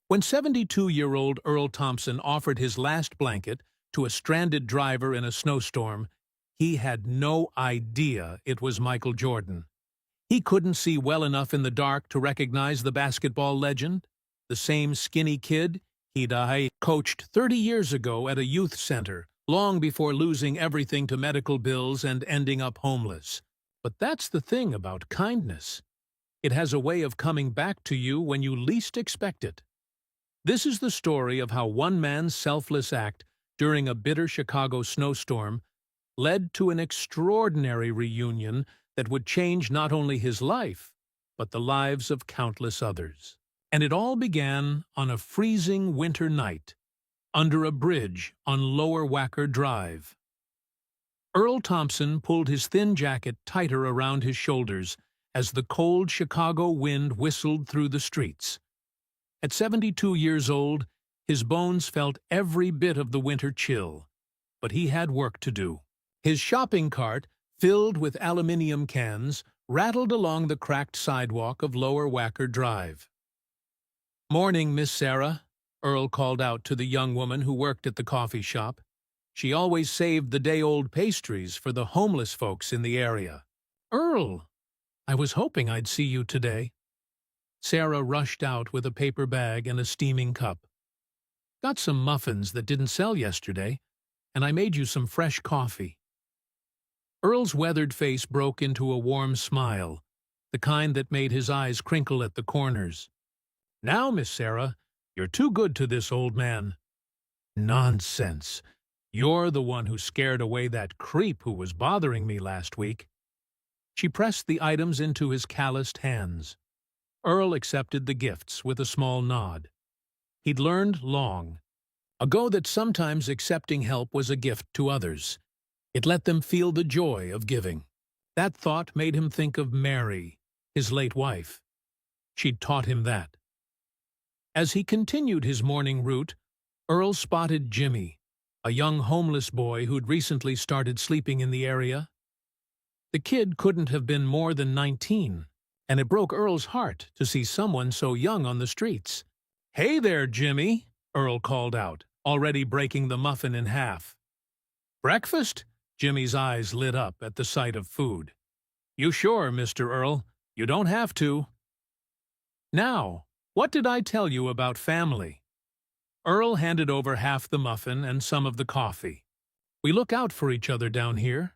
When 72-year-old Earl Thompson offered his last blanket to a stranded driver in a snowstorm, he had no idea it was Michael Jordan. He couldn't see well enough in the dark to recognize the basketball legend, the same skinny kid he'd coached 30 years ago at a youth center, long before losing everything to medical bills and ending up homeless. But that's the thing about kindness. It has a way of coming back to you when you least expect it. This is the story of how one man's selfless act during a bitter Chicago snowstorm led to an extraordinary reunion that would change not only his life, but the lives of countless others. And it all began on a freezing winter night, under a bridge on Lower Wacker Drive. Earl Thompson pulled his thin jacket tighter around his shoulders as the cold Chicago wind whistled through the streets. At 72 years old, his bones felt every bit of the winter chill, but he had work to do. His shopping cart, filled with aluminium cans, rattled along the cracked sidewalk of Lower Wacker Drive. "Morning, Miss Sarah," Earl called out to the young woman who worked at the coffee shop. She always saved the day-old pastries for the homeless folks in the area. "Earl, I was hoping I'd see you today." Sarah rushed out with a paper bag and a steaming cup. "Got some muffins that didn't sell yesterday, and I made you some fresh coffee." Earl's weathered face broke into a warm smile, the kind that made his eyes crinkle at the corners. "Now, Miss Sarah, you're too good to this old man." "Nonsense. You're the one who scared away that creep who was bothering me last week." She pressed the items into his calloused hands. Earl accepted the gifts with a small nod. He'd learned long ago that sometimes accepting help was a gift to others. It let them feel the joy of giving. That thought made him think of Mary, his late wife. She'd taught him that. As he continued his morning route, Earl spotted Jimmy, a young homeless boy who'd recently started sleeping in the area. The kid couldn't have been more than 19, and it broke Earl's heart to see someone so young on the streets. "Hey there, Jimmy," Earl called out, already breaking the muffin in half. "Breakfast?" Jimmy's eyes lit up at the sight of food. "You sure, Mr. Earl? You don't have to." "Now, what did I tell you about family?" Earl handed over half the muffin and some of the coffee. "We look out for each other down here."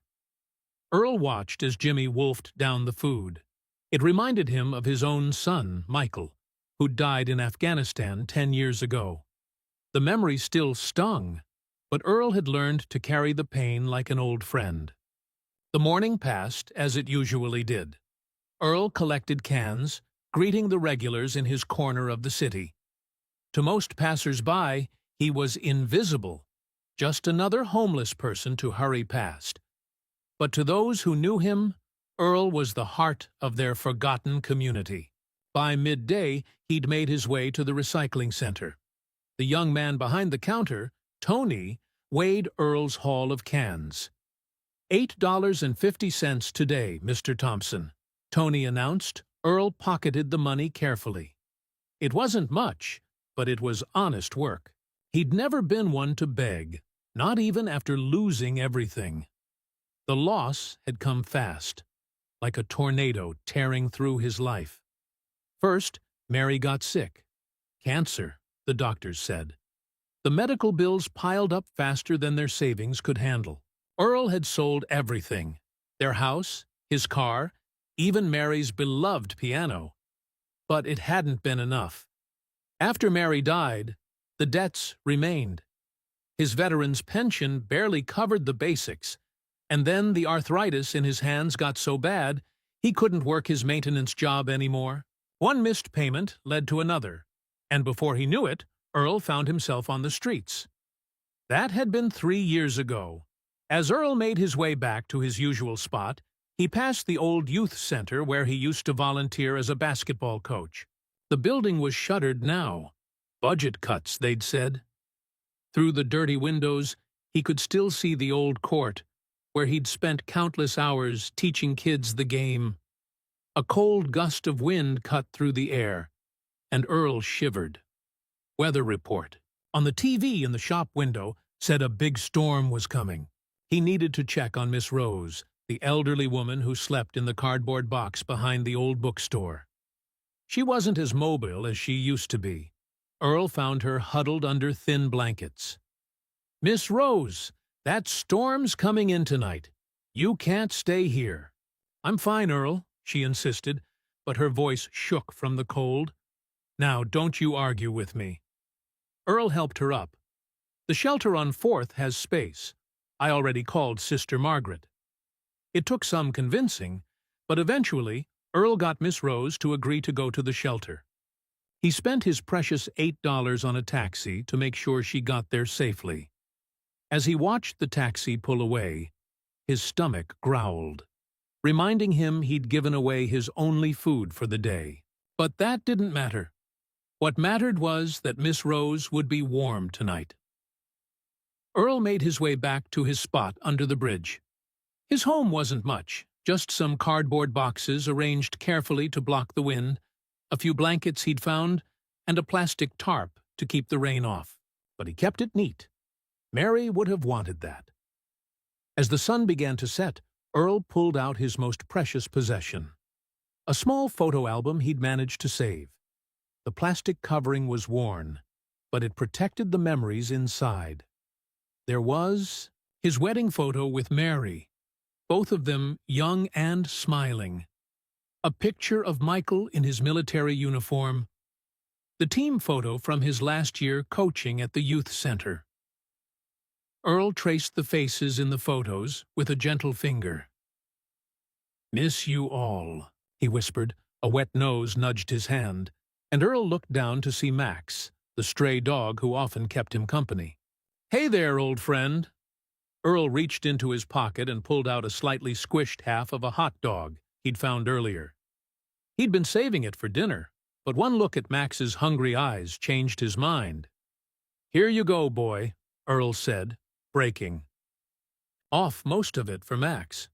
Earl watched as Jimmy wolfed down the food. It reminded him of his own son, Michael, who'd died in Afghanistan 10 years ago. The memory still stung, but Earl had learned to carry the pain like an old friend. The morning passed as it usually did. Earl collected cans, greeting the regulars in his corner of the city. To most passers-by, he was invisible, just another homeless person to hurry past. But to those who knew him, Earl was the heart of their forgotten community. By midday, he'd made his way to the recycling center. The young man behind the counter, Tony, weighed Earl's haul of cans. "$8.50 today, Mr. Thompson," Tony announced. Earl pocketed the money carefully. It wasn't much, but it was honest work. He'd never been one to beg, not even after losing everything. The loss had come fast, like a tornado tearing through his life. First, Mary got sick. Cancer, the doctors said. The medical bills piled up faster than their savings could handle. Earl had sold everything: their house, his car, even Mary's beloved piano. But it hadn't been enough. After Mary died, the debts remained. His veteran's pension barely covered the basics, and then the arthritis in his hands got so bad he couldn't work his maintenance job anymore. One missed payment led to another, and before he knew it, Earl found himself on the streets. That had been 3 years ago. As Earl made his way back to his usual spot, he passed the old youth center where he used to volunteer as a basketball coach. The building was shuttered now. Budget cuts, they'd said. Through the dirty windows, he could still see the old court, where he'd spent countless hours teaching kids the game. A cold gust of wind cut through the air, and Earl shivered. Weather report. On the TV in the shop window said a big storm was coming. He needed to check on Miss Rose, the elderly woman who slept in the cardboard box behind the old bookstore. She wasn't as mobile as she used to be. Earl found her huddled under thin blankets. "Miss Rose, that storm's coming in tonight. You can't stay here." "I'm fine, Earl," she insisted, but her voice shook from the cold. "Now, don't you argue with me." Earl helped her up. "The shelter on 4th has space. I already called Sister Margaret." It took some convincing, but eventually Earl got Miss Rose to agree to go to the shelter. He spent his precious $8 on a taxi to make sure she got there safely. As he watched the taxi pull away, his stomach growled, reminding him he'd given away his only food for the day. But that didn't matter. What mattered was that Miss Rose would be warm tonight. Earl made his way back to his spot under the bridge. His home wasn't much, just some cardboard boxes arranged carefully to block the wind, a few blankets he'd found, and a plastic tarp to keep the rain off. But he kept it neat. Mary would have wanted that. As the sun began to set, Earl pulled out his most precious possession, a small photo album he'd managed to save. The plastic covering was worn, but it protected the memories inside. There was his wedding photo with Mary, both of them young and smiling. A picture of Michael in his military uniform. The team photo from his last year coaching at the youth center. Earl traced the faces in the photos with a gentle finger. "Miss you all," he whispered. A wet nose nudged his hand, and Earl looked down to see Max, the stray dog who often kept him company. "Hey there, old friend." Earl reached into his pocket and pulled out a slightly squished half of a hot dog he'd found earlier. He'd been saving it for dinner, but one look at Max's hungry eyes changed his mind. "Here you go, boy," Earl said, breaking off most of it for Max.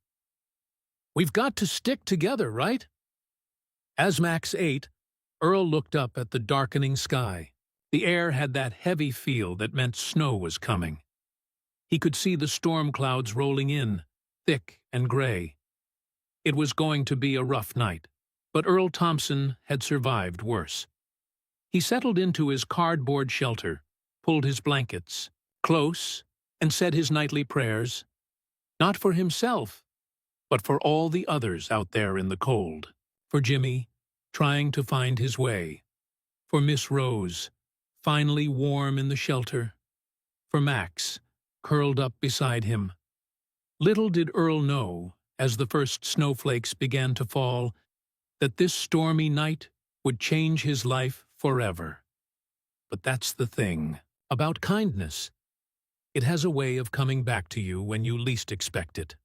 "We've got to stick together, right?" As Max ate, Earl looked up at the darkening sky. The air had that heavy feel that meant snow was coming. He could see the storm clouds rolling in, thick and gray. It was going to be a rough night, but Earl Thompson had survived worse. He settled into his cardboard shelter, pulled his blankets close, and said his nightly prayers, not for himself, but for all the others out there in the cold, for Jimmy, trying to find his way, for Miss Rose, finally warm in the shelter, for Max, curled up beside him. Little did Earl know, as the first snowflakes began to fall, that this stormy night would change his life forever. But that's the thing about kindness. It has a way of coming back to you when you least expect it.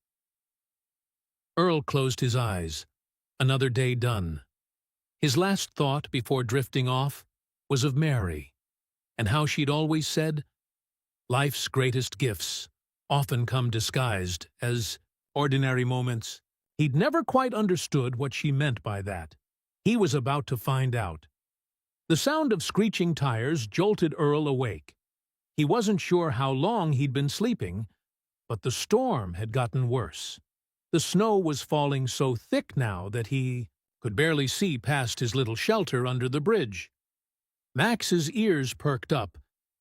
Earl closed his eyes. Another day done. His last thought before drifting off was of Mary, and how she'd always said, life's greatest gifts often come disguised as ordinary moments. He'd never quite understood what she meant by that. He was about to find out. The sound of screeching tires jolted Earl awake. He wasn't sure how long he'd been sleeping, but the storm had gotten worse. The snow was falling so thick now that he could barely see past his little shelter under the bridge. Max's ears perked up,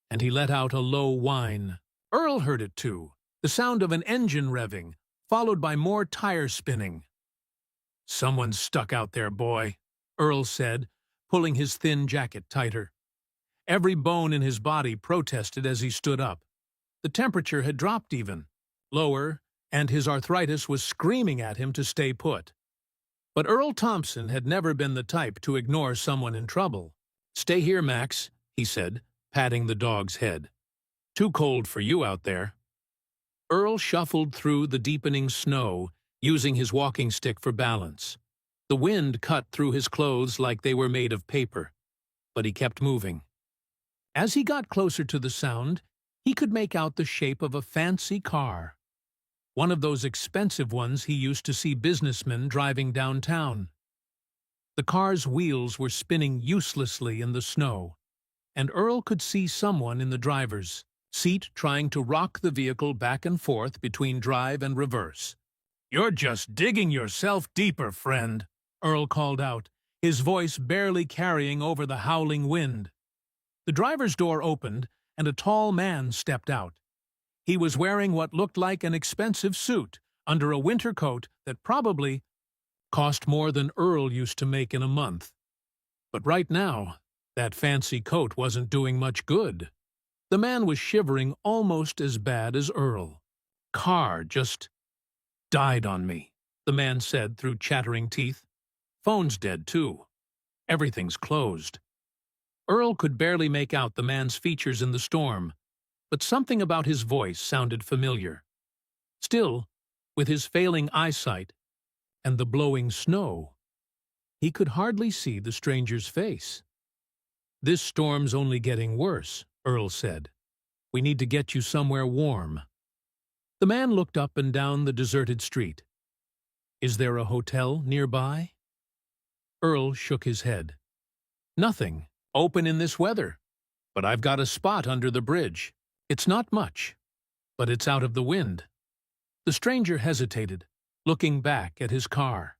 and he let out a low whine. Earl heard it too, the sound of an engine revving, followed by more tire spinning. "Someone's stuck out there, boy," Earl said, pulling his thin jacket tighter. Every bone in his body protested as he stood up. The temperature had dropped even, lower, and his arthritis was screaming at him to stay put. But Earl Thompson had never been the type to ignore someone in trouble. "Stay here, Max," he said, patting the dog's head. "Too cold for you out there." Earl shuffled through the deepening snow, using his walking stick for balance. The wind cut through his clothes like they were made of paper, but he kept moving. As he got closer to the sound, he could make out the shape of a fancy car. One of those expensive ones he used to see businessmen driving downtown. The car's wheels were spinning uselessly in the snow, and Earl could see someone in the driver's seat trying to rock the vehicle back and forth between drive and reverse. "You're just digging yourself deeper, friend," Earl called out, his voice barely carrying over the howling wind. The driver's door opened, and a tall man stepped out. He was wearing what looked like an expensive suit under a winter coat that probably cost more than Earl used to make in a month. But right now, that fancy coat wasn't doing much good. The man was shivering almost as bad as Earl. "Car just died on me," the man said through chattering teeth. "Phone's dead, too. Everything's closed." Earl could barely make out the man's features in the storm, but something about his voice sounded familiar. Still, with his failing eyesight and the blowing snow, he could hardly see the stranger's face. "This storm's only getting worse," Earl said. "We need to get you somewhere warm." The man looked up and down the deserted street. "Is there a hotel nearby?" Earl shook his head. "Nothing open in this weather, but I've got a spot under the bridge. It's not much, but it's out of the wind." The stranger hesitated, looking back at his car.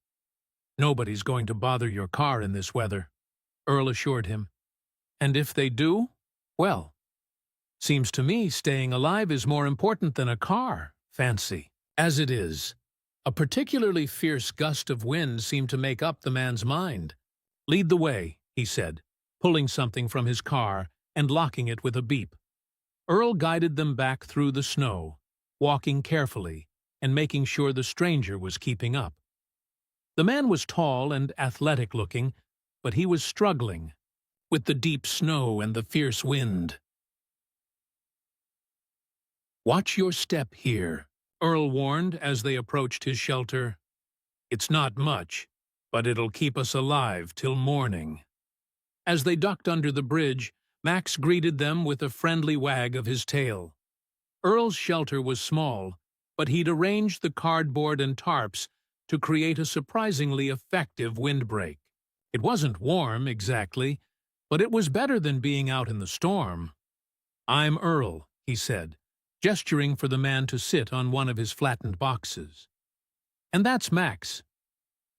"Nobody's going to bother your car in this weather," Earl assured him. "And if they do, well, seems to me staying alive is more important than a car, fancy." As it is, a particularly fierce gust of wind seemed to make up the man's mind. "Lead the way," he said, pulling something from his car and locking it with a beep. Earl guided them back through the snow, walking carefully and making sure the stranger was keeping up. The man was tall and athletic-looking, but he was struggling with the deep snow and the fierce wind. "Watch your step here," Earl warned as they approached his shelter. "It's not much, but it'll keep us alive till morning." As they ducked under the bridge, Max greeted them with a friendly wag of his tail. Earl's shelter was small, but he'd arranged the cardboard and tarps to create a surprisingly effective windbreak. It wasn't warm, exactly, but it was better than being out in the storm. "I'm Earl," he said, gesturing for the man to sit on one of his flattened boxes. "And that's Max."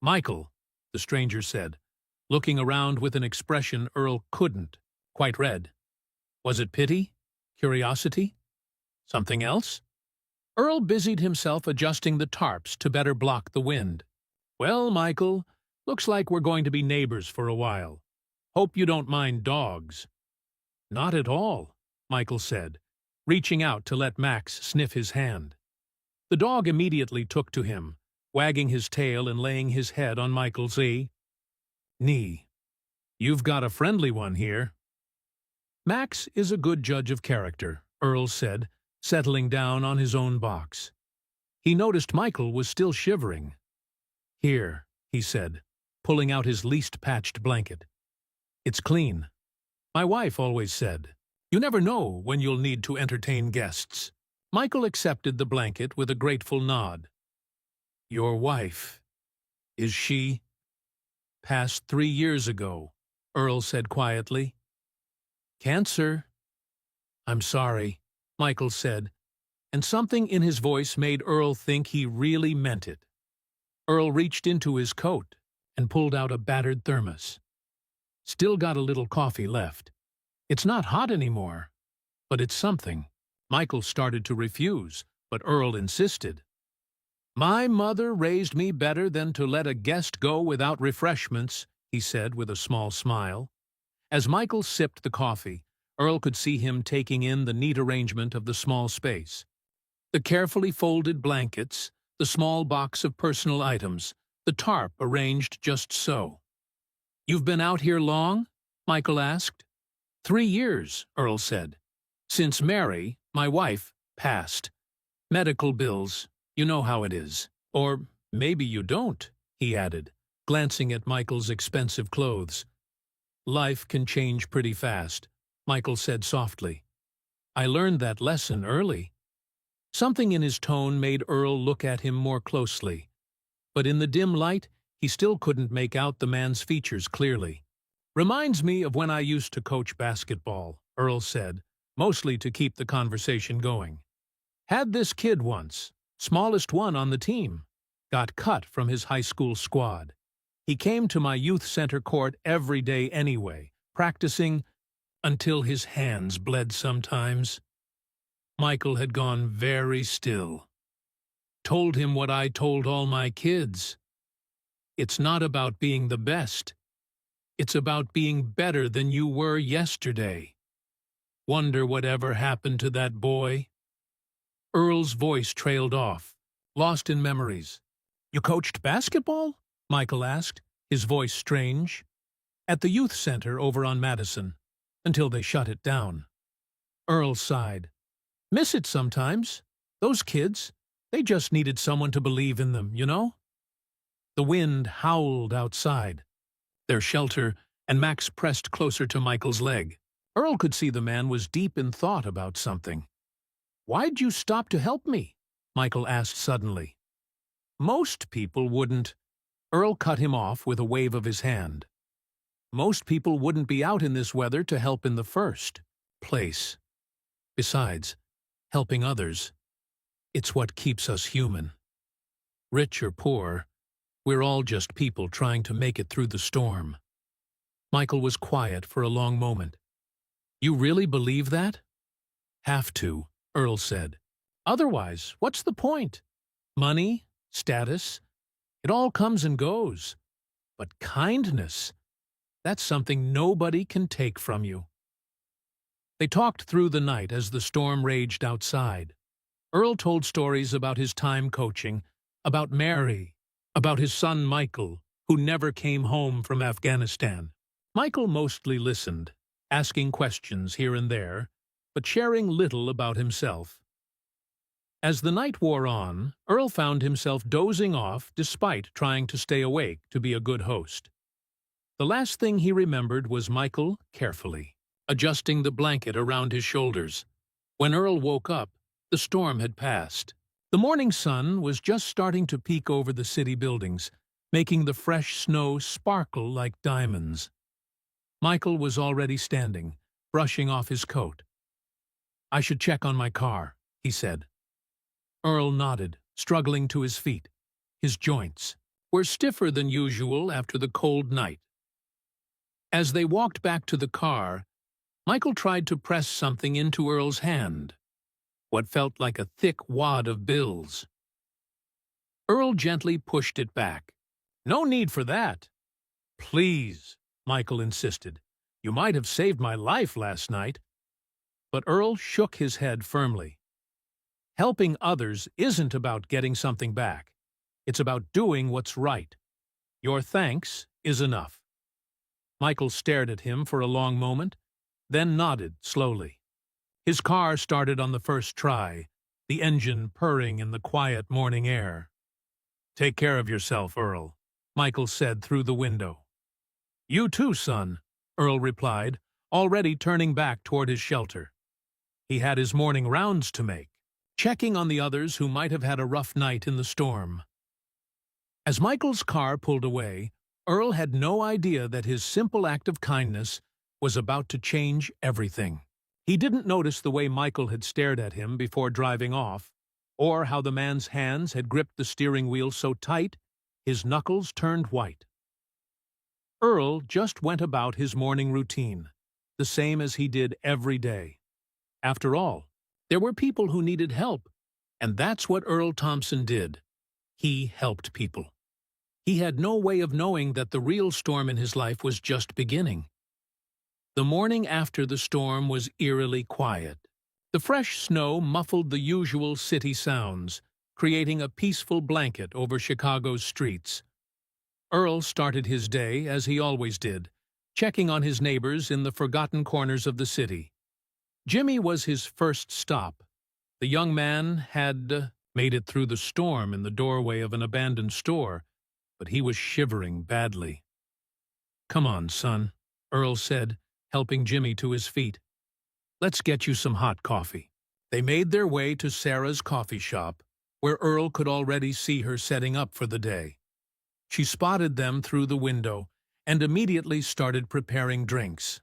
"Michael," the stranger said, looking around with an expression Earl couldn't quite read. Was it pity? Curiosity? Something else? Earl busied himself adjusting the tarps to better block the wind. "Well, Michael, looks like we're going to be neighbors for a while. Hope you don't mind dogs." "Not at all," Michael said, reaching out to let Max sniff his hand. The dog immediately took to him, wagging his tail and laying his head on Michael's knee. "You've got a friendly one here." "Max is a good judge of character," Earl said, settling down on his own box. He noticed Michael was still shivering. "Here," he said, pulling out his least patched blanket. "It's clean. My wife always said, you never know when you'll need to entertain guests." Michael accepted the blanket with a grateful nod. "Your wife, is she?" "Passed 3 years ago," Earl said quietly. "Cancer." "I'm sorry," Michael said, and something in his voice made Earl think he really meant it. Earl reached into his coat and pulled out a battered thermos. "Still got a little coffee left. It's not hot anymore, but it's something." Michael started to refuse, but Earl insisted. "My mother raised me better than to let a guest go without refreshments," he said with a small smile. As Michael sipped the coffee, Earl could see him taking in the neat arrangement of the small space. The carefully folded blankets, the small box of personal items, the tarp arranged just so. "You've been out here long?" Michael asked. 3 years, Earl said. "Since Mary, my wife, passed. Medical bills. You know how it is. Or maybe you don't," he added, glancing at Michael's expensive clothes. "Life can change pretty fast," Michael said softly. "I learned that lesson early." Something in his tone made Earl look at him more closely, but in the dim light he still couldn't make out the man's features clearly. Reminds me of when I used to coach basketball, Earl said, mostly to keep the conversation going. Had this kid once, smallest one on the team, got cut from his high school squad. He came to my youth center court every day anyway, practicing until his hands bled sometimes. Michael had gone very still. Told him what I told all my kids. It's not about being the best. It's about being better than you were yesterday. Wonder whatever happened to that boy? Earl's voice trailed off, lost in memories. You coached basketball? Michael asked, his voice strange. At the youth center over on Madison, until they shut it down. Earl sighed. Miss it sometimes. Those kids, they just needed someone to believe in them, you know? The wind howled outside, their shelter, and Max pressed closer to Michael's leg. Earl could see the man was deep in thought about something. Why'd you stop to help me? Michael asked suddenly. Most people wouldn't. Earl cut him off with a wave of his hand. Most people wouldn't be out in this weather to help in the first place. Besides, helping others, it's what keeps us human. Rich or poor, we're all just people trying to make it through the storm. Michael was quiet for a long moment. You really believe that? Have to, Earl said. Otherwise, what's the point? Money, status, it all comes and goes. But kindness, that's something nobody can take from you. They talked through the night as the storm raged outside. Earl told stories about his time coaching, about Mary, about his son Michael, who never came home from Afghanistan. Michael mostly listened, asking questions here and there, but sharing little about himself. As the night wore on, Earl found himself dozing off despite trying to stay awake to be a good host. The last thing he remembered was Michael carefully adjusting the blanket around his shoulders. When Earl woke up, the storm had passed. The morning sun was just starting to peek over the city buildings, making the fresh snow sparkle like diamonds. Michael was already standing, brushing off his coat. I should check on my car, he said. Earl nodded, struggling to his feet. His joints were stiffer than usual after the cold night. As they walked back to the car, Michael tried to press something into Earl's hand, what felt like a thick wad of bills. Earl gently pushed it back. No need for that. Please, Michael insisted. You might have saved my life last night. But Earl shook his head firmly. Helping others isn't about getting something back. It's about doing what's right. Your thanks is enough. Michael stared at him for a long moment, then nodded slowly. His car started on the first try, the engine purring in the quiet morning air. Take care of yourself, Earl, Michael said through the window. You too, son, Earl replied, already turning back toward his shelter. He had his morning rounds to make, checking on the others who might have had a rough night in the storm. As Michael's car pulled away, Earl had no idea that his simple act of kindness was about to change everything. He didn't notice the way Michael had stared at him before driving off, or how the man's hands had gripped the steering wheel so tight his knuckles turned white. Earl just went about his morning routine, the same as he did every day. After all, there were people who needed help, and that's what Earl Thompson did. He helped people. He had no way of knowing that the real storm in his life was just beginning. The morning after the storm was eerily quiet. The fresh snow muffled the usual city sounds, creating a peaceful blanket over Chicago's streets. Earl started his day as he always did, checking on his neighbors in the forgotten corners of the city. Jimmy was his first stop. The young man had made it through the storm in the doorway of an abandoned store, but he was shivering badly. Come on, son, Earl said, helping Jimmy to his feet. Let's get you some hot coffee. They made their way to Sarah's coffee shop, where Earl could already see her setting up for the day. She spotted them through the window and immediately started preparing drinks.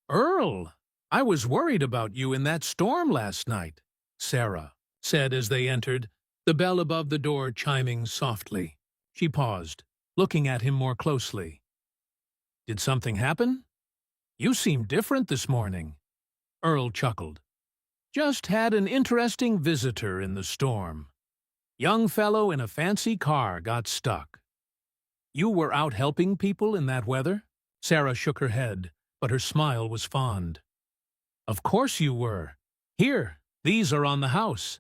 "Earl, I was worried about you in that storm last night," Sarah said as they entered, the bell above the door chiming softly. She paused, looking at him more closely. "Did something happen? You seem different this morning." Earl chuckled. "Just had an interesting visitor in the storm. Young fellow in a fancy car got stuck." "You were out helping people in that weather?" Sarah shook her head, but her smile was fond. "Of course you were. Here, these are on the house."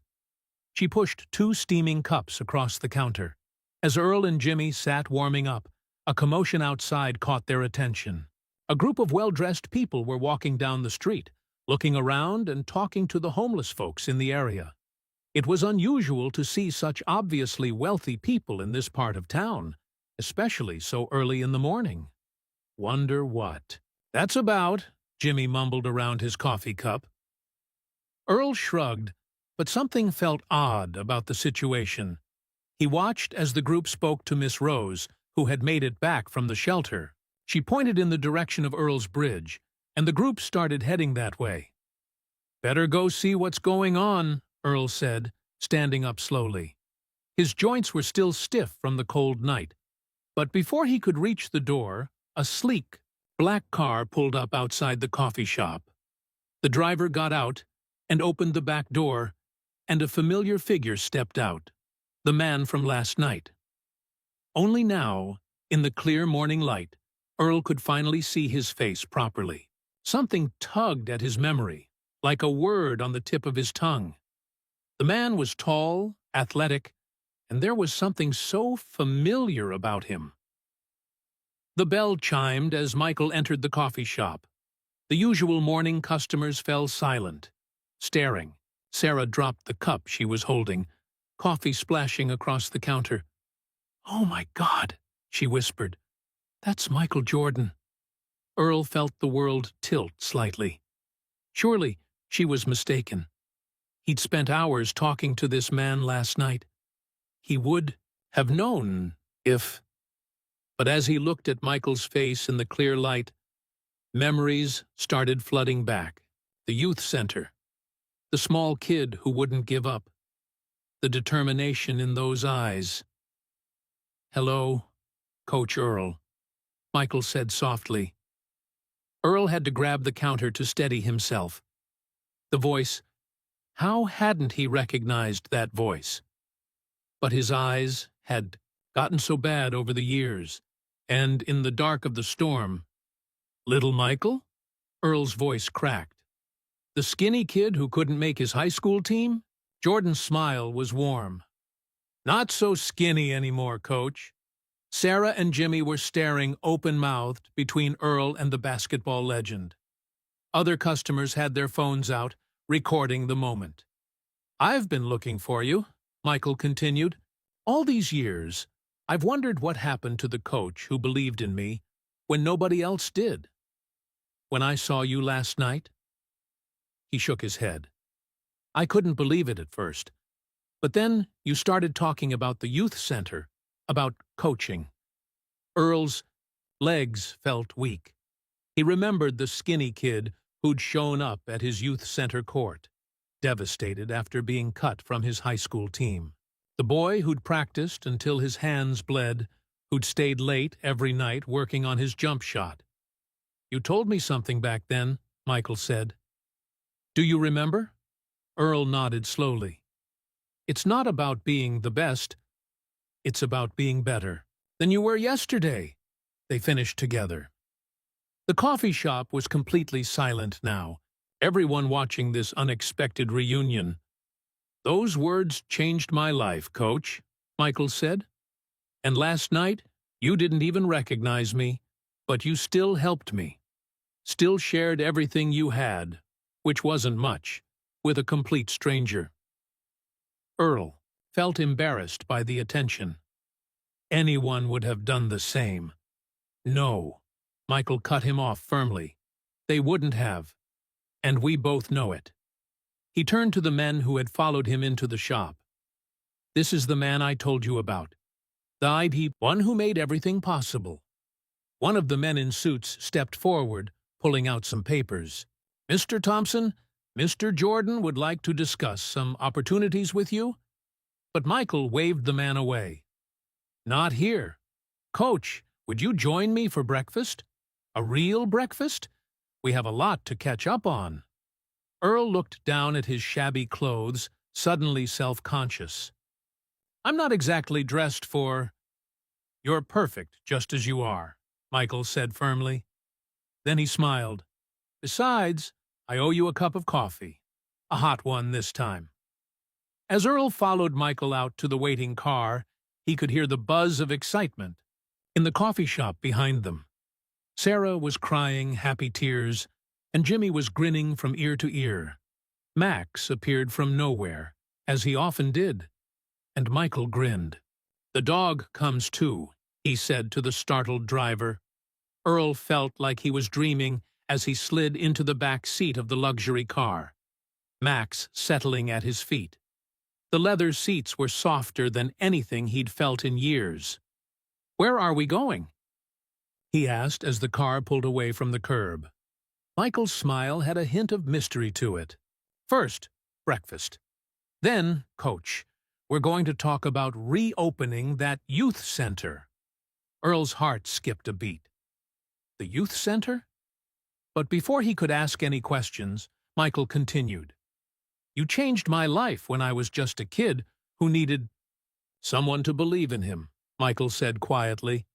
She pushed 2 steaming cups across the counter. As Earl and Jimmy sat warming up, a commotion outside caught their attention. A group of well-dressed people were walking down the street, looking around and talking to the homeless folks in the area. It was unusual to see such obviously wealthy people in this part of town, especially so early in the morning. "Wonder what that's about," Jimmy mumbled around his coffee cup. Earl shrugged, but something felt odd about the situation. He watched as the group spoke to Miss Rose, who had made it back from the shelter. She pointed in the direction of Earl's Bridge, and the group started heading that way. "Better go see what's going on," Earl said, standing up slowly. His joints were still stiff from the cold night, but before he could reach the door, a sleek, black car pulled up outside the coffee shop. The driver got out and opened the back door, and a familiar figure stepped out, the man from last night. Only now, in the clear morning light, Earl could finally see his face properly. Something tugged at his memory, like a word on the tip of his tongue. The man was tall, athletic, and there was something so familiar about him. The bell chimed as Michael entered the coffee shop. The usual morning customers fell silent, staring. Sarah dropped the cup she was holding, coffee splashing across the counter. "Oh, my God," she whispered. "That's Michael Jordan." Earl felt the world tilt slightly. Surely she was mistaken. He'd spent hours talking to this man last night. He would have known if... But as he looked at Michael's face in the clear light, memories started flooding back. The youth center, the small kid who wouldn't give up, the determination in those eyes. "Hello, Coach Earl," Michael said softly. Earl had to grab the counter to steady himself. The voice, how hadn't he recognized that voice? But his eyes had gotten so bad over the years, and in the dark of the storm. "Little Michael?" Earl's voice cracked. "The skinny kid who couldn't make his high school team?" Jordan's smile was warm. "Not so skinny anymore, Coach." Sarah and Jimmy were staring open-mouthed between Earl and the basketball legend. Other customers had their phones out, recording the moment. "I've been looking for you," Michael continued. "All these years, I've wondered what happened to the coach who believed in me when nobody else did. When I saw you last night..." He shook his head. "I couldn't believe it at first. But then you started talking about the youth center, about coaching." Earl's legs felt weak. He remembered the skinny kid who'd shown up at his youth center court, devastated after being cut from his high school team. The boy who'd practiced until his hands bled, who'd stayed late every night working on his jump shot. "You told me something back then," Michael said. "Do you remember?" Earl nodded slowly. "It's not about being the best. It's about being better than you were yesterday." They finished together. The coffee shop was completely silent now, everyone watching this unexpected reunion. "Those words changed my life, Coach," Michael said. "And last night, you didn't even recognize me, but you still helped me. Still shared everything you had, which wasn't much, with a complete stranger." Earl felt embarrassed by the attention. Anyone would have done the same. "No," Michael cut him off firmly. "They wouldn't have. And we both know it." He turned to the men who had followed him into the shop. "This is the man I told you about. The ID one who made everything possible. One of the men in suits stepped forward, pulling out some papers. "Mr. Thompson, Mr. Jordan would like to discuss some opportunities with you." But Michael waved the man away. "Not here. Coach, would you join me for breakfast? A real breakfast? We have a lot to catch up on." Earl looked down at his shabby clothes, suddenly self-conscious. "I'm not exactly dressed for—" "You're perfect, just as you are," Michael said firmly. Then he smiled. "Besides, I owe you a cup of coffee. A hot one this time." As Earl followed Michael out to the waiting car, he could hear the buzz of excitement in the coffee shop behind them. Sarah was crying happy tears, and Jimmy was grinning from ear to ear. Max appeared from nowhere, as he often did, and Michael grinned. "The dog comes too," he said to the startled driver. Earl felt like he was dreaming as he slid into the back seat of the luxury car, Max settling at his feet. The leather seats were softer than anything he'd felt in years. "Where are we going?" he asked as the car pulled away from the curb. Michael's smile had a hint of mystery to it. "First, breakfast. Then, Coach, we're going to talk about reopening that youth center." Earl's heart skipped a beat. The youth center? But before he could ask any questions, Michael continued. "You changed my life when I was just a kid who needed someone to believe in him," Michael said quietly.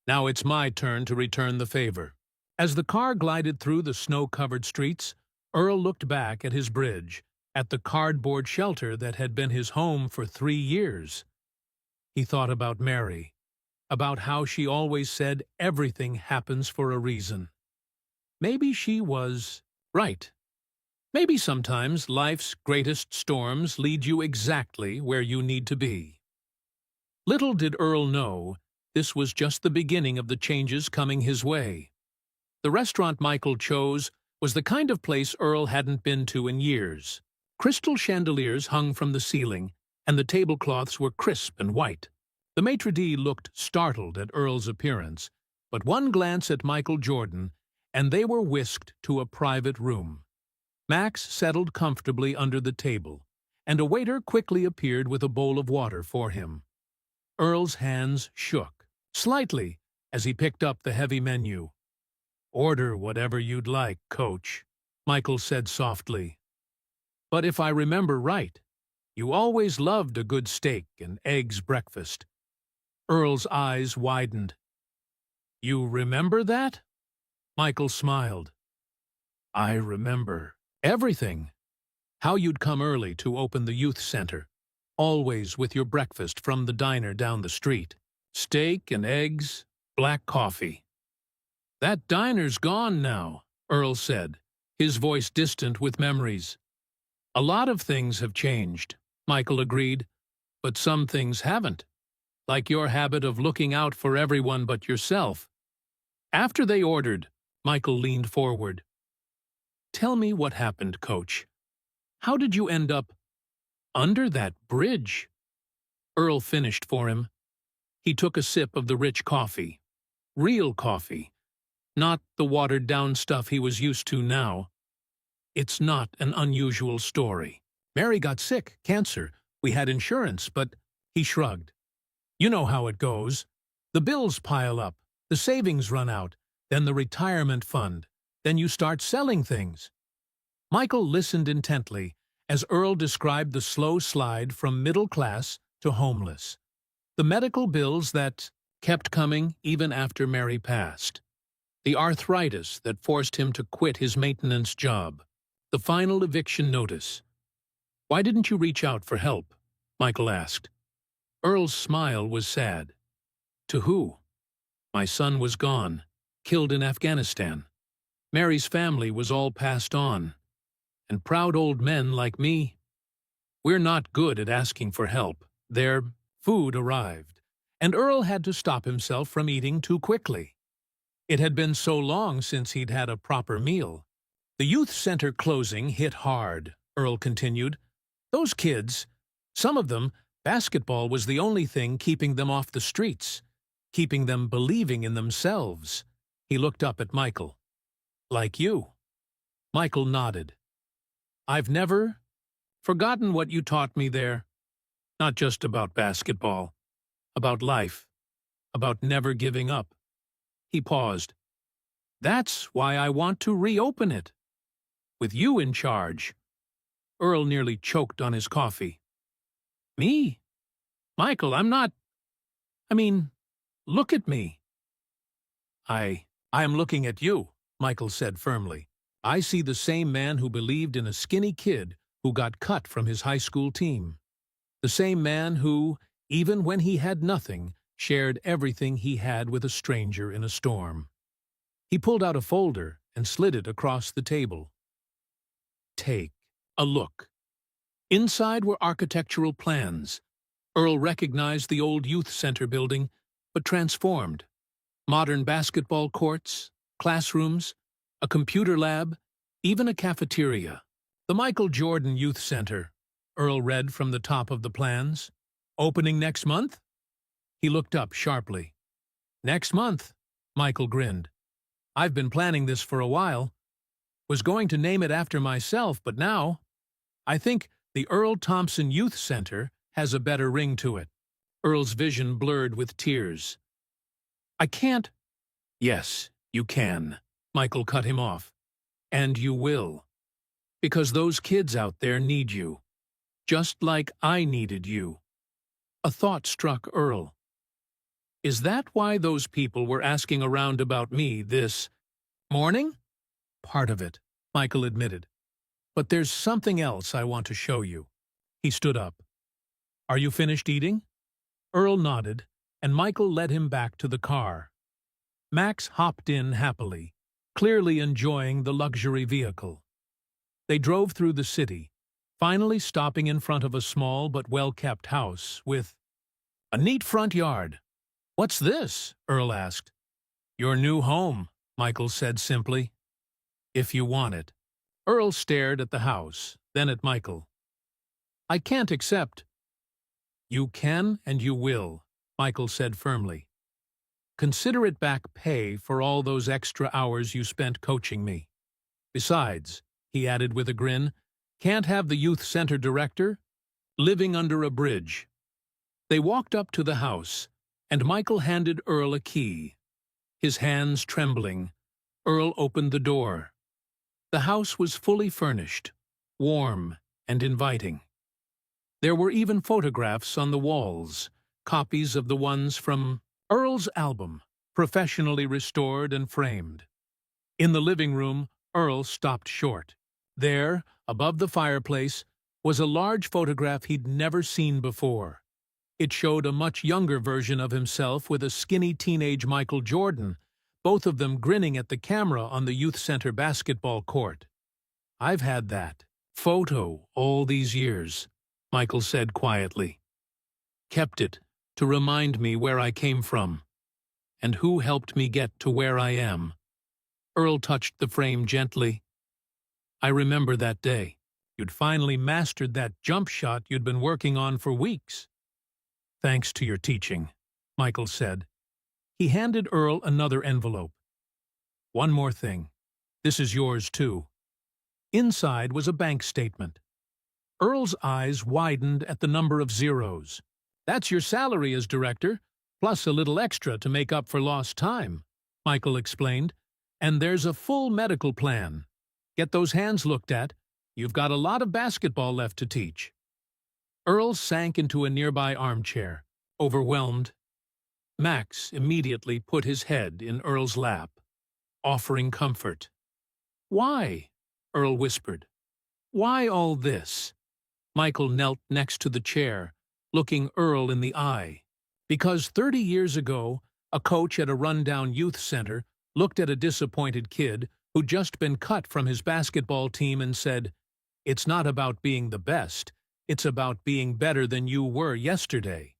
"Now it's my turn to return the favor." As the car glided through the snow-covered streets, Earl looked back at his bridge, at the cardboard shelter that had been his home for 3 years. He thought about Mary, about how she always said everything happens for a reason. Maybe she was right. Maybe sometimes life's greatest storms lead you exactly where you need to be. Little did Earl know, this was just the beginning of the changes coming his way. The restaurant Michael chose was the kind of place Earl hadn't been to in years. Crystal chandeliers hung from the ceiling, and the tablecloths were crisp and white. The maitre d' looked startled at Earl's appearance, but one glance at Michael Jordan, and they were whisked to a private room. Max settled comfortably under the table, and a waiter quickly appeared with a bowl of water for him. Earl's hands shook slightly as he picked up the heavy menu. "Order whatever you'd like, Coach," Michael said softly. "But if I remember right, you always loved a good steak and eggs breakfast." Earl's eyes widened. "You remember that?" Michael smiled. "I remember everything. How you'd come early to open the youth center, always with your breakfast from the diner down the street. Steak and eggs, black coffee." "That diner's gone now," Earl said, his voice distant with memories. "A lot of things have changed," Michael agreed, "but some things haven't. Like your habit of looking out for everyone but yourself." After they ordered, Michael leaned forward. "Tell me what happened, Coach. How did you end up under that bridge?" Earl finished for him. He took a sip of the rich coffee. Real coffee, not the watered-down stuff he was used to now. "It's not an unusual story. Mary got sick, cancer. We had insurance, but—" He shrugged. "You know how it goes. The bills pile up, the savings run out, then the retirement fund, then you start selling things." Michael listened intently as Earl described the slow slide from middle class to homeless. The medical bills that kept coming even after Mary passed. The arthritis that forced him to quit his maintenance job. The final eviction notice. "Why didn't you reach out for help?" Michael asked. Earl's smile was sad. "To who? My son was gone, killed in Afghanistan. Mary's family was all passed on. And proud old men like me, we're not good at asking for help." Their food arrived, and Earl had to stop himself from eating too quickly. It had been so long since he'd had a proper meal. "The youth center closing hit hard," Earl continued. "Those kids, some of them, basketball was the only thing keeping them off the streets. keeping them believing in themselves. He looked up at Michael. Like you. Michael nodded. I've never forgotten what you taught me there. Not just about basketball. About life. About never giving up. He paused. That's why I want to reopen it. With you in charge. Earl nearly choked on his coffee. Me? Michael, I'm not... look at me. I am looking at you, Michael said firmly. I see the same man who believed in a skinny kid who got cut from his high school team. The same man who, even when he had nothing, shared everything he had with a stranger in a storm. He pulled out a folder and slid it across the table. Take a look. Inside were architectural plans. Earl recognized the old youth center building, but transformed. Modern basketball courts, classrooms, a computer lab, even a cafeteria. The Michael Jordan Youth Center, Earl read from the top of the plans. Opening next month? He looked up sharply. Next month, Michael grinned. I've been planning this for a while. Was going to name it after myself, but now, I think the Earl Thompson Youth Center has a better ring to it. Earl's vision blurred with tears. I can't. Yes, you can. Michael cut him off. And you will. Because those kids out there need you. Just like I needed you. A thought struck Earl. Is that why those people were asking around about me this morning? Part of it, Michael admitted. But there's something else I want to show you. He stood up. Are you finished eating? Earl nodded, and Michael led him back to the car. Max hopped in happily, clearly enjoying the luxury vehicle. They drove through the city, finally stopping in front of a small but well-kept house with a neat front yard. What's this? Earl asked. Your new home, Michael said simply. If you want it. Earl stared at the house, then at Michael. I can't accept. You can and you will, Michael said firmly. Consider it back pay for all those extra hours you spent coaching me. Besides, he added with a grin, can't have the youth center director living under a bridge. They walked up to the house, and Michael handed Earl a key. His hands trembling, Earl opened the door. The house was fully furnished, warm and inviting. There were even photographs on the walls, copies of the ones from Earl's album, professionally restored and framed. In the living room, Earl stopped short. There, above the fireplace, was a large photograph he'd never seen before. It showed a much younger version of himself with a skinny teenage Michael Jordan, both of them grinning at the camera on the youth center basketball court. I've had that photo all these years, Michael said quietly. Kept it to remind me where I came from, and who helped me get to where I am. Earl touched the frame gently. I remember that day. You'd finally mastered that jump shot you'd been working on for weeks. Thanks to your teaching, Michael said. He handed Earl another envelope. One more thing. This is yours, too. Inside was a bank statement. Earl's eyes widened at the number of zeros. That's your salary as director, plus a little extra to make up for lost time, Michael explained. And there's a full medical plan. Get those hands looked at. You've got a lot of basketball left to teach. Earl sank into a nearby armchair, overwhelmed. Max immediately put his head in Earl's lap, offering comfort. Why? Earl whispered. Why all this? Michael knelt next to the chair, looking Earl in the eye. Because 30 years ago, a coach at a rundown youth center looked at a disappointed kid who'd just been cut from his basketball team and said, "It's not about being the best, it's about being better than you were yesterday."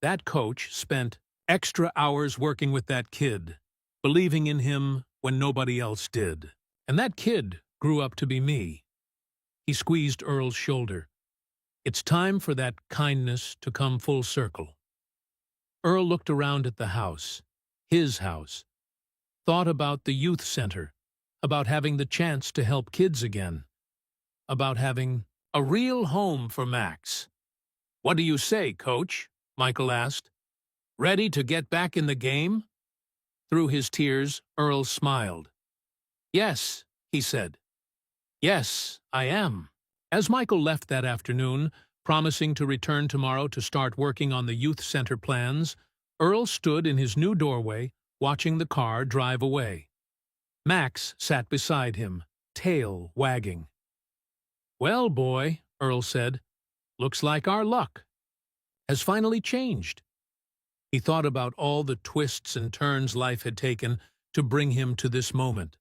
That coach spent extra hours working with that kid, believing in him when nobody else did. And that kid grew up to be me. He squeezed Earl's shoulder. It's time for that kindness to come full circle. Earl looked around at the house, his house, thought about the youth center, about having the chance to help kids again, about having a real home for Max. "What do you say, Coach?" Michael asked. "Ready to get back in the game?" Through his tears, Earl smiled. "Yes," he said. "Yes, I am." As Michael left that afternoon, promising to return tomorrow to start working on the youth center plans, Earl stood in his new doorway, watching the car drive away. Max sat beside him, tail wagging. "Well, boy," Earl said, "looks like our luck has finally changed." He thought about all the twists and turns life had taken to bring him to this moment.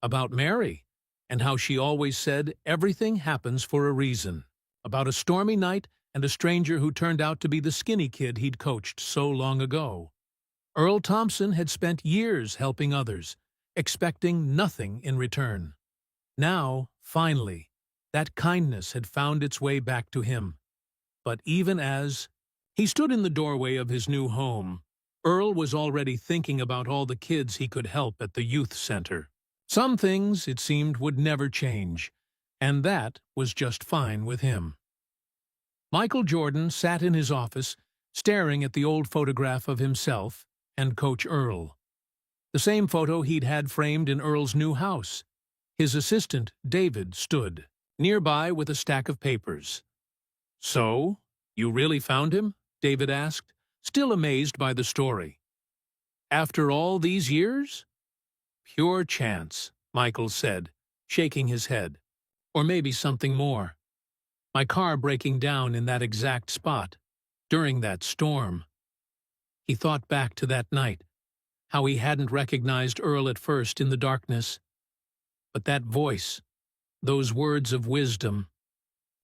About Mary, and how she always said everything happens for a reason. About a stormy night and a stranger who turned out to be the skinny kid he'd coached so long ago. Earl Thompson had spent years helping others, expecting nothing in return. Now, finally, that kindness had found its way back to him. But even as he stood in the doorway of his new home, Earl was already thinking about all the kids he could help at the youth center. Some things, it seemed, would never change, and that was just fine with him. Michael Jordan sat in his office, staring at the old photograph of himself and Coach Earl. The same photo he'd had framed in Earl's new house. His assistant, David, stood nearby with a stack of papers. "So, you really found him?" David asked, still amazed by the story. "After all these years?" "Pure chance," Michael said, shaking his head. "Or maybe something more. My car breaking down in that exact spot, during that storm." He thought back to that night, how he hadn't recognized Earl at first in the darkness. But that voice, those words of wisdom,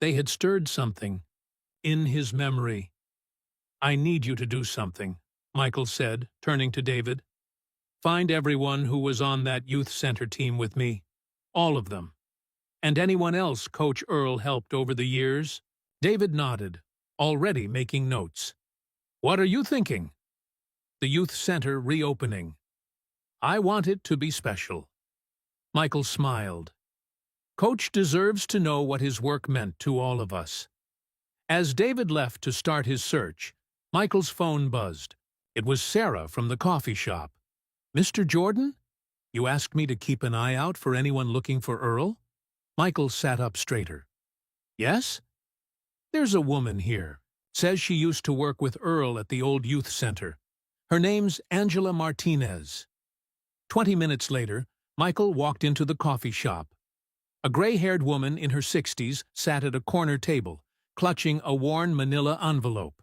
they had stirred something in his memory. "I need you to do something," Michael said, turning to David. "Find everyone who was on that youth center team with me. All of them. And anyone else Coach Earl helped over the years." David nodded, already making notes. "What are you thinking?" "The youth center reopening. I want it to be special." Michael smiled. Coach deserves to know what his work meant to all of us. As David left to start his search, Michael's phone buzzed. It was Sarah from the coffee shop. "Mr. Jordan? You asked me to keep an eye out for anyone looking for Earl?" Michael sat up straighter. "Yes? There's a woman here. Says she used to work with Earl at the old youth center. Her name's Angela Martinez." 20 minutes later, Michael walked into the coffee shop. A gray-haired woman in her 60s sat at a corner table, clutching a worn manila envelope.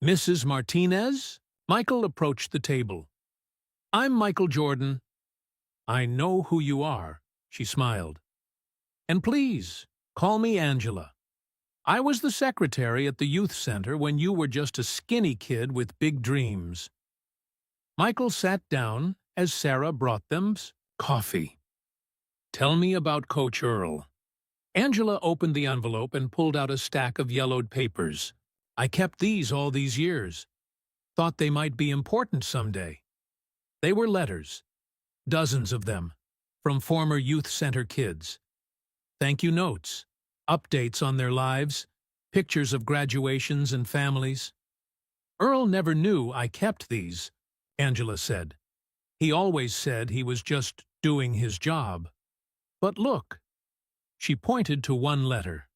"Mrs. Martinez?" Michael approached the table. "I'm Michael Jordan." "I know who you are," she smiled. "And please, call me Angela. I was the secretary at the youth center when you were just a skinny kid with big dreams." Michael sat down as Sarah brought them coffee. "Tell me about Coach Earl." Angela opened the envelope and pulled out a stack of yellowed papers. "I kept these all these years. Thought they might be important someday." They were letters, dozens of them, from former youth center kids. Thank you notes, updates on their lives, pictures of graduations and families. "Earl never knew I kept these," Angela said. "He always said he was just doing his job. But look." She pointed to one letter.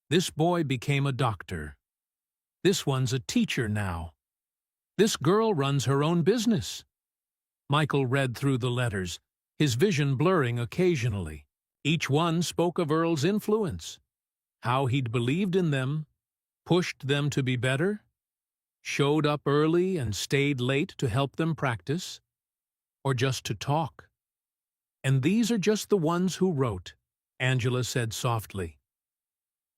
"This boy became a doctor. This one's a teacher now. This girl runs her own business." Michael read through the letters, his vision blurring occasionally. Each one spoke of Earl's influence, how he'd believed in them, pushed them to be better, showed up early and stayed late to help them practice, or just to talk. "And these are just the ones who wrote," Angela said softly.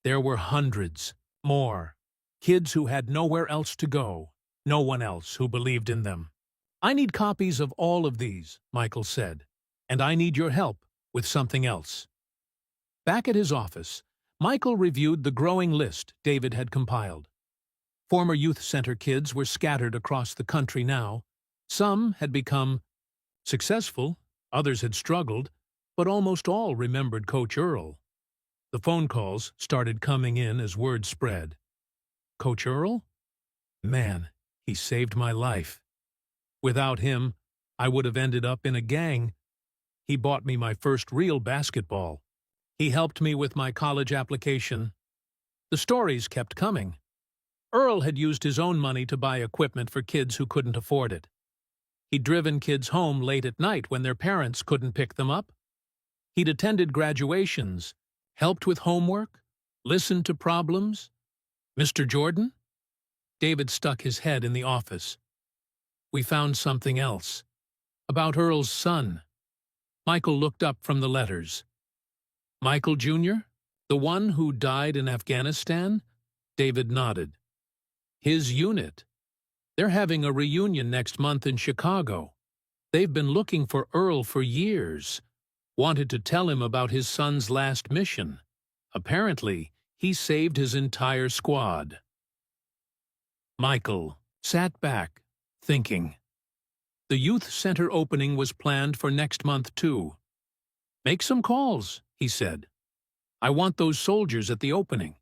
"There were hundreds, more, kids who had nowhere else to go, no one else who believed in them." "I need copies of all of these," Michael said, "and I need your help with something else." Back at his office, Michael reviewed the growing list David had compiled. Former youth center kids were scattered across the country now. Some had become successful, others had struggled, but almost all remembered Coach Earl. The phone calls started coming in as word spread. Coach Earl? Man, he saved my life. Without him, I would have ended up in a gang. He bought me my first real basketball. He helped me with my college application. The stories kept coming. Earl had used his own money to buy equipment for kids who couldn't afford it. He'd driven kids home late at night when their parents couldn't pick them up. He'd attended graduations, helped with homework, listened to problems. Mr. Jordan? David stuck his head in the office. We found something else. About Earl's son. Michael looked up from the letters. Michael Jr.? The one who died in Afghanistan? David nodded. His unit. They're having a reunion next month in Chicago. They've been looking for Earl for years. Wanted to tell him about his son's last mission. Apparently, he saved his entire squad. Michael sat back, thinking. The youth center opening was planned for next month, too. Make some calls, he said. I want those soldiers at the opening.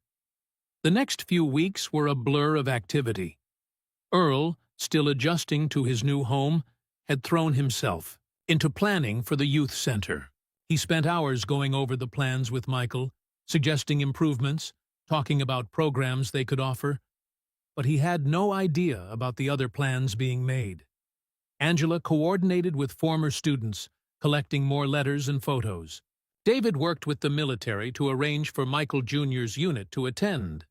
The next few weeks were a blur of activity. Earl, still adjusting to his new home, had thrown himself into planning for the youth center. He spent hours going over the plans with Michael, suggesting improvements, talking about programs they could offer. But he had no idea about the other plans being made. Angela coordinated with former students, collecting more letters and photos. David worked with the military to arrange for Michael Jr.'s unit to attend.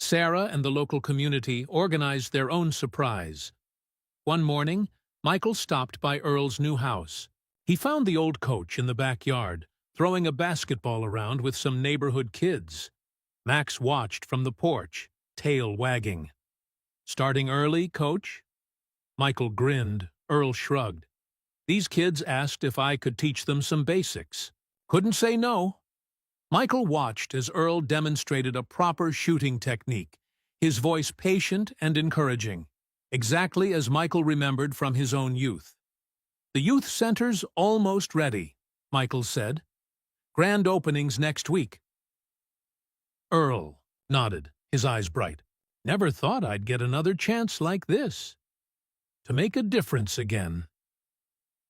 Sarah and the local community organized their own surprise. One morning, Michael stopped by Earl's new house. He found the old coach in the backyard, throwing a basketball around with some neighborhood kids. Max watched from the porch, tail wagging. Starting early, coach? Michael grinned. Earl shrugged. These kids asked if I could teach them some basics. Couldn't say no. Michael watched as Earl demonstrated a proper shooting technique, his voice patient and encouraging, exactly as Michael remembered from his own youth. The youth center's almost ready, Michael said. Grand openings next week. Earl nodded, his eyes bright. Never thought I'd get another chance like this. To make a difference again.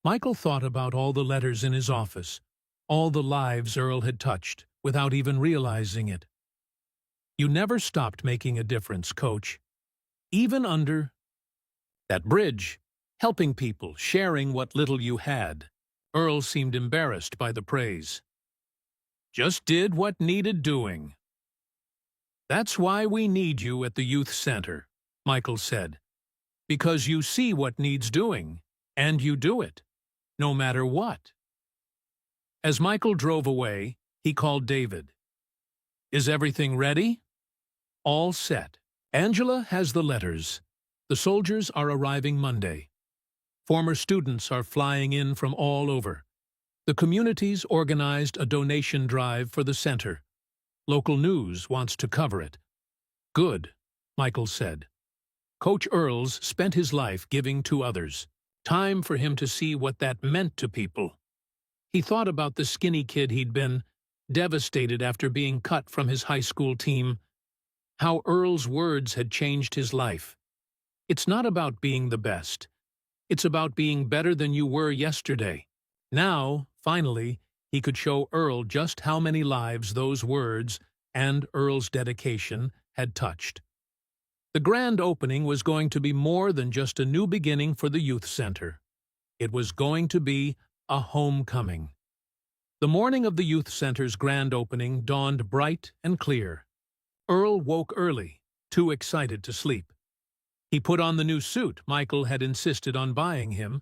Michael thought about all the letters in his office, all the lives Earl had touched, without even realizing it. You never stopped making a difference, Coach. Even under that bridge, helping people, sharing what little you had. Earl seemed embarrassed by the praise. Just did what needed doing. That's why we need you at the youth center, Michael said. Because you see what needs doing, and you do it, no matter what. As Michael drove away, he called David. Is everything ready? All set. Angela has the letters. The soldiers are arriving Monday. Former students are flying in from all over. The community's organized a donation drive for the center. Local news wants to cover it. Good, Michael said. Coach Earls spent his life giving to others. Time for him to see what that meant to people. He thought about the skinny kid he'd been, devastated after being cut from his high school team. How Earl's words had changed his life. It's not about being the best. It's about being better than you were yesterday. Now, finally, he could show Earl just how many lives those words and Earl's dedication had touched. The grand opening was going to be more than just a new beginning for the youth center. It was going to be a homecoming. The morning of the youth center's grand opening dawned bright and clear. Earl woke early, too excited to sleep. He put on the new suit Michael had insisted on buying him,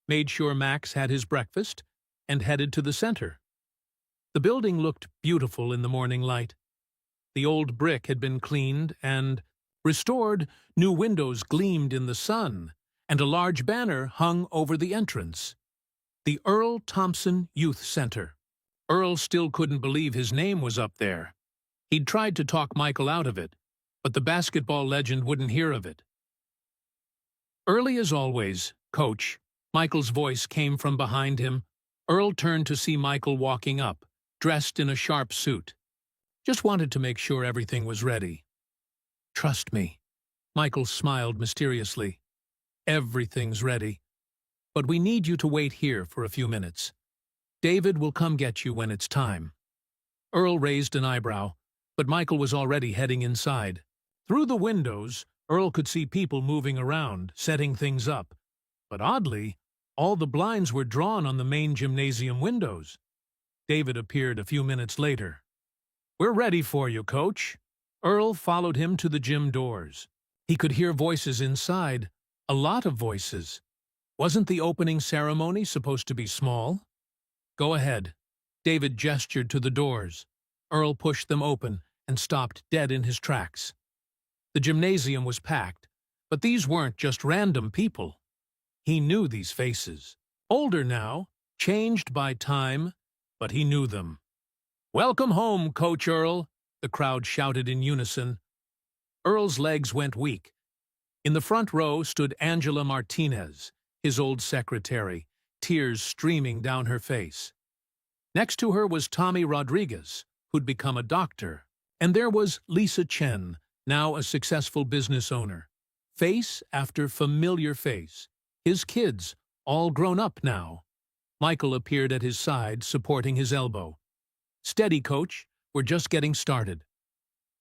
made sure Max had his breakfast, and headed to the center. The building looked beautiful in the morning light. The old brick had been cleaned and restored, new windows gleamed in the sun, and a large banner hung over the entrance. The Earl Thompson Youth Center. Earl still couldn't believe his name was up there. He'd tried to talk Michael out of it, but the basketball legend wouldn't hear of it. Early as always, Coach, Michael's voice came from behind him. Earl turned to see Michael walking up, dressed in a sharp suit. Just wanted to make sure everything was ready. Trust me. Michael smiled mysteriously. Everything's ready. But we need you to wait here for a few minutes. David will come get you when it's time. Earl raised an eyebrow, but Michael was already heading inside. Through the windows, Earl could see people moving around, setting things up. But oddly, all the blinds were drawn on the main gymnasium windows. David appeared a few minutes later. "We're ready for you, Coach." Earl followed him to the gym doors. He could hear voices inside, a lot of voices. Wasn't the opening ceremony supposed to be small? "Go ahead." David gestured to the doors. Earl pushed them open and stopped dead in his tracks. The gymnasium was packed, but these weren't just random people. He knew these faces. Older now, changed by time, but he knew them. "Welcome home, Coach Earl," the crowd shouted in unison. Earl's legs went weak. In the front row stood Angela Martinez, his old secretary, tears streaming down her face. Next to her was Tommy Rodriguez, who'd become a doctor. And there was Lisa Chen, now a successful business owner. Face after familiar face. His kids, all grown up now. Michael appeared at his side, supporting his elbow. "Steady, Coach, we're just getting started."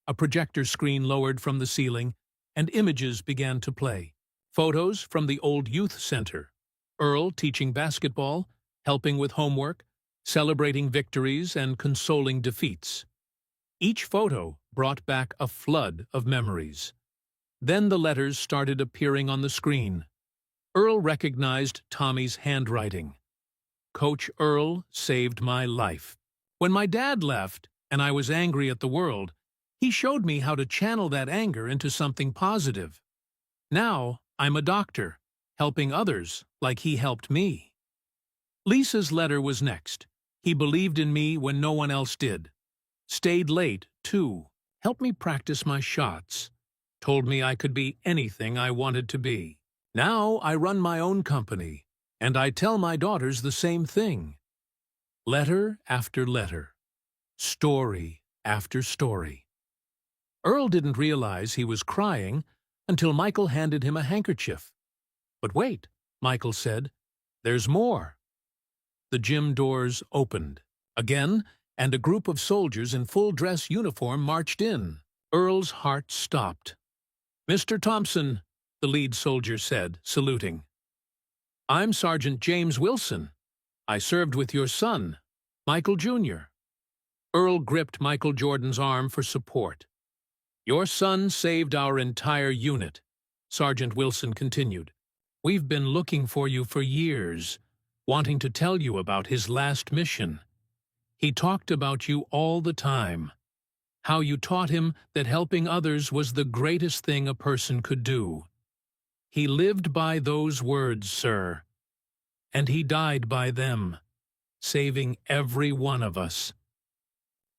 A projector screen lowered from the ceiling, and images began to play. Photos from the old youth center. Earl teaching basketball, helping with homework, celebrating victories and consoling defeats. Each photo brought back a flood of memories. Then the letters started appearing on the screen. Earl recognized Tommy's handwriting. "Coach Earl saved my life. When my dad left, and I was angry at the world, he showed me how to channel that anger into something positive. Now, I'm a doctor, helping others like he helped me." Lisa's letter was next. "He believed in me when no one else did. Stayed late, too. Helped me practice my shots. Told me I could be anything I wanted to be. Now I run my own company, and I tell my daughters the same thing." Letter after letter. Story after story. Earl didn't realize he was crying until Michael handed him a handkerchief. "But wait," Michael said, "there's more." The gym doors opened again, and a group of soldiers in full-dress uniform marched in. Earl's heart stopped. "Mr. Thompson," the lead soldier said, saluting. "I'm Sergeant James Wilson. I served with your son, Michael Jr." Earl gripped Michael Jordan's arm for support. "Your son saved our entire unit," Sergeant Wilson continued. "We've been looking for you for years, wanting to tell you about his last mission. He talked about you all the time, how you taught him that helping others was the greatest thing a person could do. He lived by those words, sir, and he died by them, saving every one of us."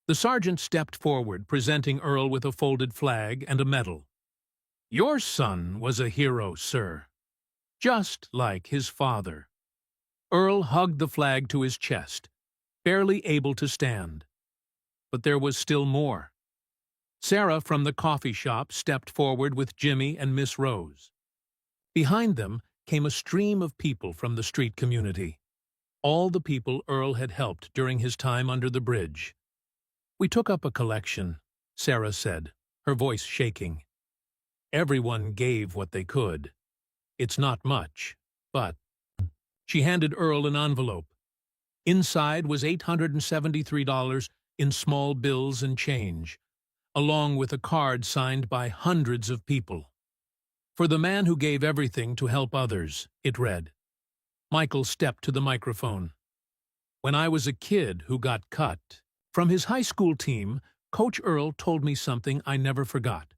The sergeant stepped forward, presenting Earl with a folded flag and a medal. "Your son was a hero, sir, just like his father." Earl hugged the flag to his chest, barely able to stand. But there was still more. Sarah from the coffee shop stepped forward with Jimmy and Miss Rose. Behind them came a stream of people from the street community, all the people Earl had helped during his time under the bridge. "We took up a collection," Sarah said, her voice shaking. "Everyone gave what they could. It's not much, but—" She handed Earl an envelope. Inside was $873 in small bills and change, along with a card signed by hundreds of people. "For the man who gave everything to help others," it read. Michael stepped to the microphone. "When I was a kid who got cut from his high school team, Coach Earl told me something I never forgot.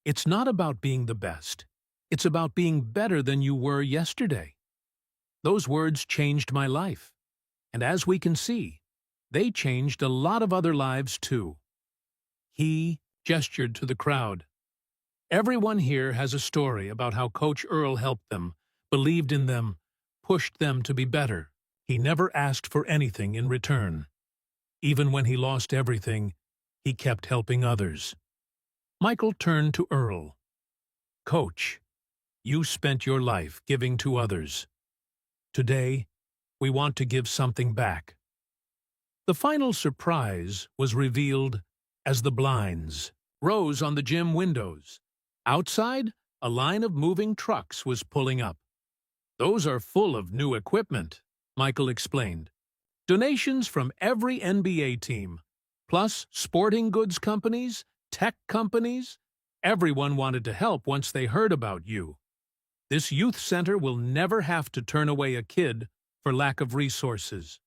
It's not about being the best. It's about being better than you were yesterday." Those words changed my life. And as we can see, they changed a lot of other lives too. He gestured to the crowd. Everyone here has a story about how Coach Earl helped them, believed in them, pushed them to be better. He never asked for anything in return. Even when he lost everything, he kept helping others. Michael turned to Earl. "Coach, you spent your life giving to others. Today, we want to give something back." The final surprise was revealed as the blinds rose on the gym windows. Outside, a line of moving trucks was pulling up. "Those are full of new equipment," Michael explained. "Donations from every NBA team, plus sporting goods companies, tech companies. Everyone wanted to help once they heard about you. This youth center will never have to turn away a kid for lack of resources."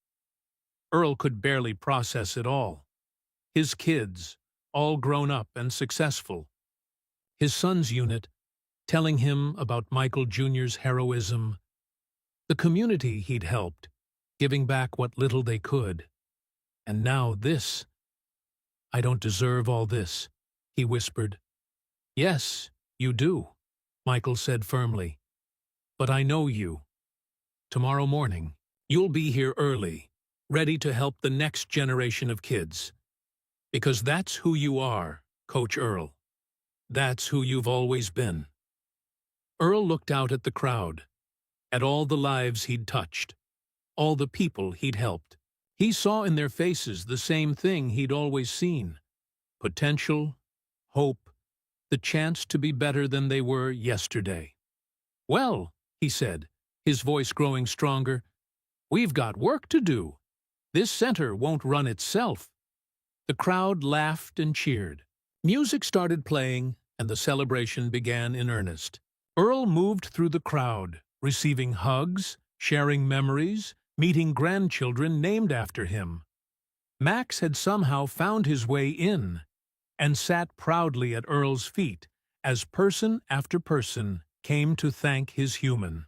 Earl could barely process it all. His kids, all grown up and successful. His son's unit, telling him about Michael Jr.'s heroism. The community he'd helped, giving back what little they could. And now this. "I don't deserve all this," he whispered. "Yes, you do," Michael said firmly. "But I know you. Tomorrow morning, you'll be here early, ready to help the next generation of kids. Because that's who you are, Coach Earl. That's who you've always been." Earl looked out at the crowd, at all the lives he'd touched, all the people he'd helped. He saw in their faces the same thing he'd always seen: potential, hope, the chance to be better than they were yesterday. "Well," he said, his voice growing stronger, "we've got work to do. This center won't run itself." The crowd laughed and cheered. Music started playing, and the celebration began in earnest. Earl moved through the crowd, receiving hugs, sharing memories, meeting grandchildren named after him. Max had somehow found his way in, and sat proudly at Earl's feet as person after person came to thank his human.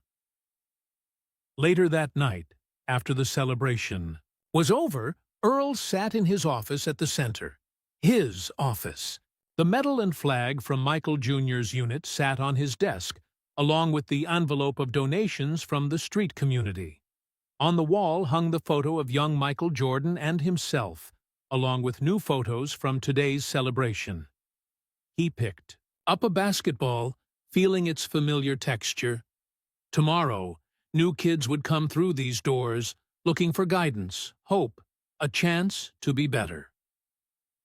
Later that night, after the celebration was over, Earl sat in his office at the center. His office. The medal and flag from Michael Jr.'s unit sat on his desk, along with the envelope of donations from the street community. On the wall hung the photo of young Michael Jordan and himself, along with new photos from today's celebration. He picked up a basketball, feeling its familiar texture. Tomorrow, new kids would come through these doors, looking for guidance, hope, a chance to be better.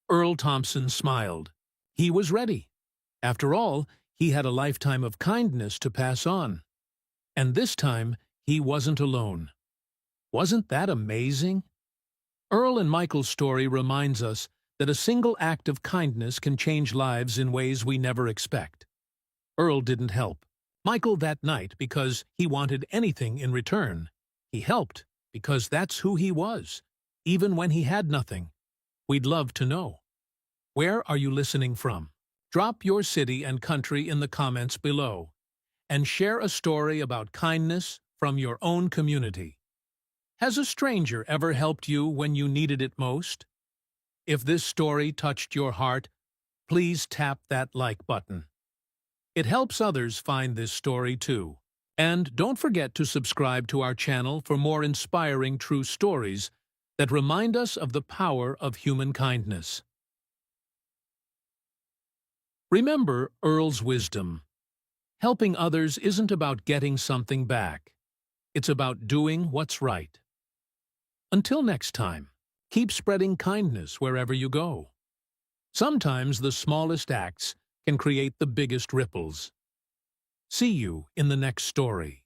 Earl Thompson smiled. He was ready. After all, he had a lifetime of kindness to pass on. And this time, he wasn't alone. Wasn't that amazing? Earl and Michael's story reminds us that a single act of kindness can change lives in ways we never expect. Earl didn't help Michael that night because he wanted anything in return. He helped because that's who he was, even when he had nothing. We'd love to know. Where are you listening from? Drop your city and country in the comments below, and share a story about kindness from your own community. Has a stranger ever helped you when you needed it most? If this story touched your heart, please tap that like button. It helps others find this story too. And don't forget to subscribe to our channel for more inspiring true stories that remind us of the power of human kindness. Remember Earl's wisdom. Helping others isn't about getting something back. It's about doing what's right. Until next time, keep spreading kindness wherever you go. Sometimes the smallest acts can create the biggest ripples. See you in the next story.